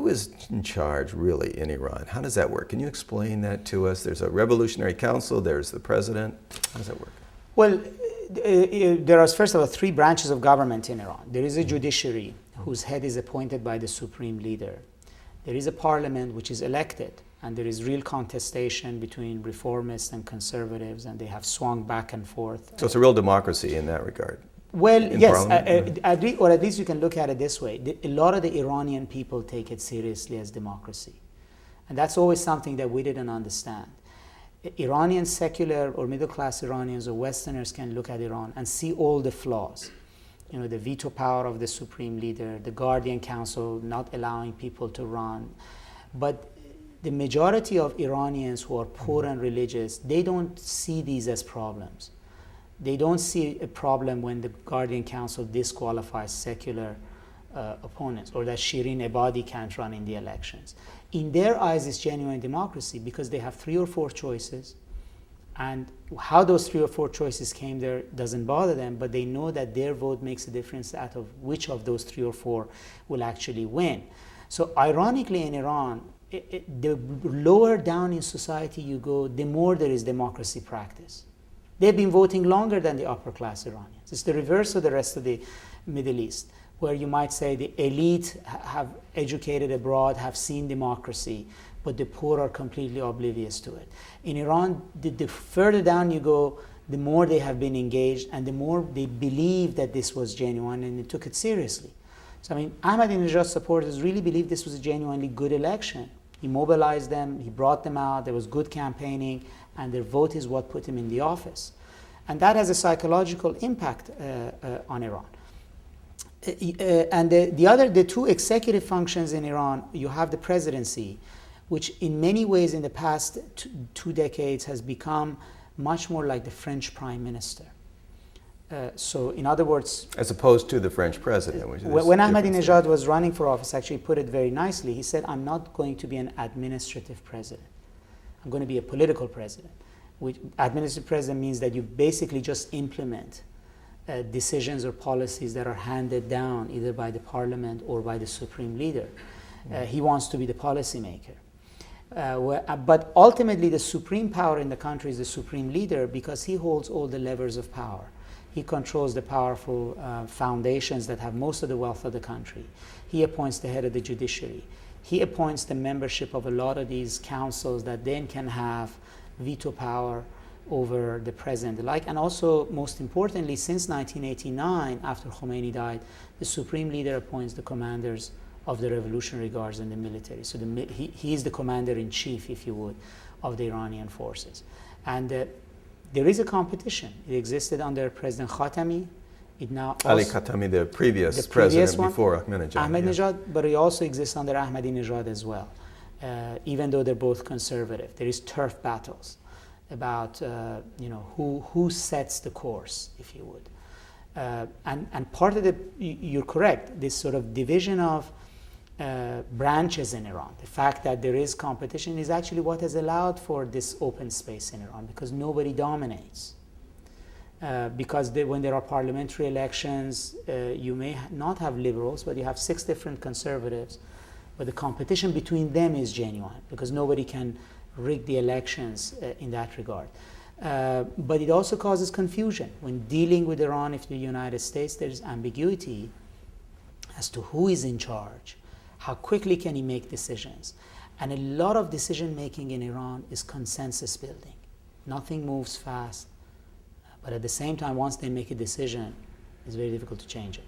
is in charge really in Iran? How does that work? Can you explain that to us? There's a revolutionary council, there's the president. How does that work? Well, there are, first of all, three branches of government in Iran. There is a judiciary, whose head is appointed by the supreme leader. There is a parliament, which is elected, and there is real contestation between reformists and conservatives, and they have swung back and forth. So it's a real democracy in that regard. Well, yes, or at least you can look at it this way. A lot of the Iranian people take it seriously as democracy. And that's always something that we didn't understand. Iranian secular or middle-class Iranians or Westerners can look at Iran and see all the flaws. You know, the veto power of the supreme leader, the Guardian Council not allowing people to run. But the majority of Iranians who are poor and religious, they don't see these as problems. They don't see a problem when the Guardian Council disqualifies secular opponents, or that Shirin Ebadi can't run in the elections. In their eyes, it's genuine democracy because they have 3 or 4 choices, and how those 3 or 4 choices came there doesn't bother them, but they know that their vote makes a difference out of which of those 3 or 4 will actually win. So ironically in Iran, the lower down in society you go, the more there is democracy practice. They've been voting longer than the upper class Iranians. It's the reverse of the rest of the Middle East, where you might say the elite have educated abroad, have seen democracy, but the poor are completely oblivious to it. In Iran, the further down you go, the more they have been engaged and the more they believe that this was genuine and they took it seriously. So I mean, Ahmadinejad supporters really believed this was a genuinely good election. He mobilized them, he brought them out, there was good campaigning, and their vote is what put him in the office. And that has a psychological impact on Iran. And the 2 executive functions in Iran, you have the presidency, which in many ways in the past 2 decades has become much more like the French prime minister. So in other words, as opposed to the French president. Which is when Ahmadinejad was running for office, actually put it very nicely. He said, I'm not going to be an administrative president. I'm going to be a political president. Which administrative president means that you basically just implement decisions or policies that are handed down either by the parliament or by the supreme leader. He wants to be the policymaker. But ultimately the supreme power in the country is the supreme leader because he holds all the levers of power. He controls the powerful foundations that have most of the wealth of the country. He appoints the head of the judiciary. He appoints the membership of a lot of these councils that then can have veto power over the president alike. And also, most importantly, since 1989, after Khomeini died, the supreme leader appoints the commanders of the Revolutionary Guards and the military. So he is the commander-in-chief, if you would, of the Iranian forces. And there is a competition. It existed under President Khatami. It now Ali Khatami, the previous president before Ahmadinejad. But it also exists under Ahmadinejad as well, even though they're both conservative. There is turf battles about who sets the course, if you would. And part of you're correct, this sort of division of branches in Iran, the fact that there is competition is actually what has allowed for this open space in Iran, because nobody dominates. Because when there are parliamentary elections, you may not have liberals, but you have 6 different conservatives, but the competition between them is genuine, because nobody can rig the elections in that regard. But it also causes confusion. When dealing with Iran, if the United States, there's ambiguity as to who is in charge, how quickly can he make decisions. And a lot of decision making in Iran is consensus building. Nothing moves fast, but at the same time, once they make a decision, it's very difficult to change it.